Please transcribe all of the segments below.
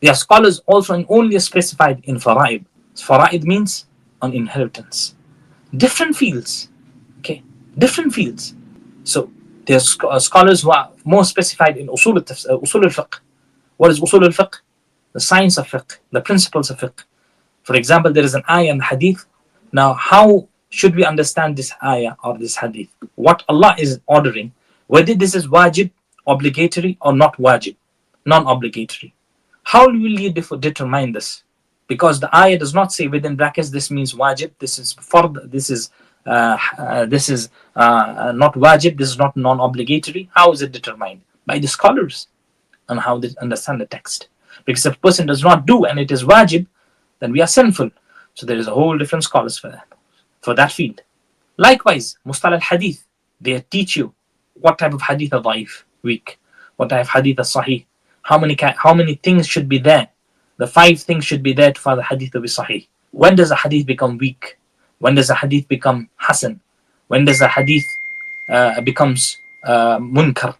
There are scholars also only specified in fara'id. Fara'id means on inheritance. Different fields. Okay, different fields. So there's scholars who are more specified in usul al-fiqh. What is usul al-fiqh? The science of fiqh, the principles of fiqh. For example, there is an ayah and hadith. Now, how should we understand this ayah or this hadith? What Allah is ordering, whether this is wajib, obligatory, or not wajib, non-obligatory. How will you determine this? Because the ayah does not say within brackets this means wajib, this is fard, this is not wajib, this is not non-obligatory. How is it determined? By the scholars and how they understand the text. Because if a person does not do and it is wajib, then we are sinful. So there is a whole different scholars for that field. Likewise, Mustalah al-Hadith, they teach you what type of hadith are daif, weak, what type of hadith are sahih, how many things should be there. The 5 things should be there for the hadith to be sahih. When does a hadith become weak? When does a hadith become hasan? When does a hadith becomes munkar?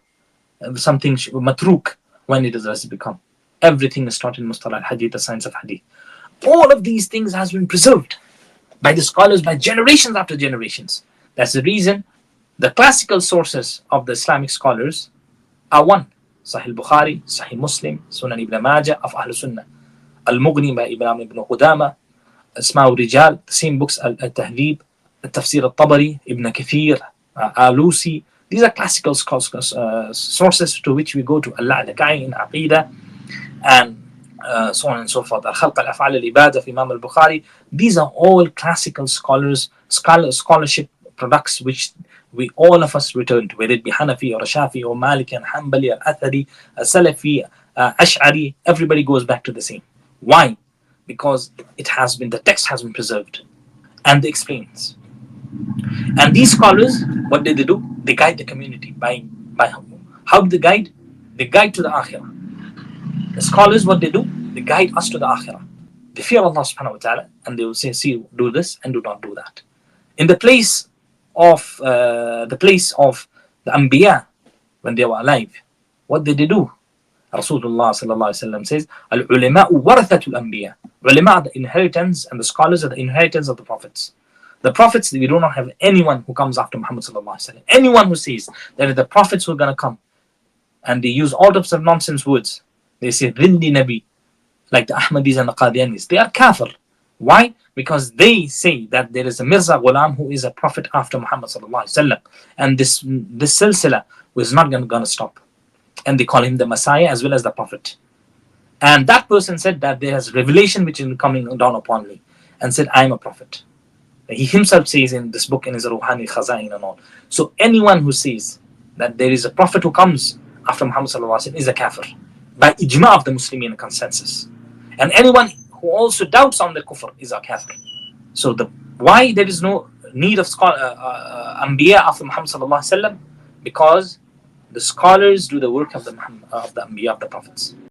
Something matruk. When it does it become? Everything is taught in Mustalah al-Hadith, the science of hadith. All of these things has been preserved by the scholars by generations after generations. That's the reason the classical sources of the Islamic scholars are one. Sahih Bukhari, Sahih Muslim, Sunan Ibn Majah of Ahl Sunnah, Al-Mughni by Ibn Qudama, Asma' Rijal, the same books, Al-Tahdhib, Al-Tafsir Al-Tabari, Ibn Kathir, Alusi. These are classical sources to which we go to. Al-La'lakai in Aqidah, and so on and so forth. Al-Khalq al-Af'al al-Ibadah of Imam al-Bukhari. These are all classical scholarship products which we all of us return to, whether it be Hanafi or Shafi or Maliki and Hanbali or Athari, Salafi, Ash'ari. Everybody goes back to the same. Why? Because the text has been preserved and they explains. And these scholars, what did they do? They guide the community by how do they guide? They guide to the akhirah. The scholars, what they do? They guide us to the akhirah. They fear Allah subhanahu wa ta'ala and they will say, see, do this and do not do that. In the place of the Anbiya, when they were alive, what did they do? Rasulullah sallallahu alaihi wasallam says, Al-ulama'u warathatul anbiya. Ulama are the inheritance and the scholars are the inheritance of the prophets. The prophets, we do not have anyone who comes after Muhammad sallallahu alaihi wasallam. Anyone who says that the prophets who are going to come and they use all types of nonsense words. They say Dhilli Nabi, like the Ahmadis and the Qadianis. They are kafir. Why? Because they say that there is a Mirza Ghulam who is a prophet after Muhammad sallallahu alaihi wasallam, and this silsila was not going to stop. And they call him the Messiah as well as the prophet. And that person said that there is revelation which is coming down upon me, and said, I am a prophet. He himself says in this book, in his Ruhani Khazain and all. So anyone who says that there is a prophet who comes after Muhammad sallallahu alaihi wasallam is a kafir, by ijma of the Muslimin consensus. And anyone who also doubts on the kufr is a kafir. So why there is no need of Anbiya after Muhammad sallallahu alaihi wasallam? Because the scholars do the work of the Anbiya, of the prophets.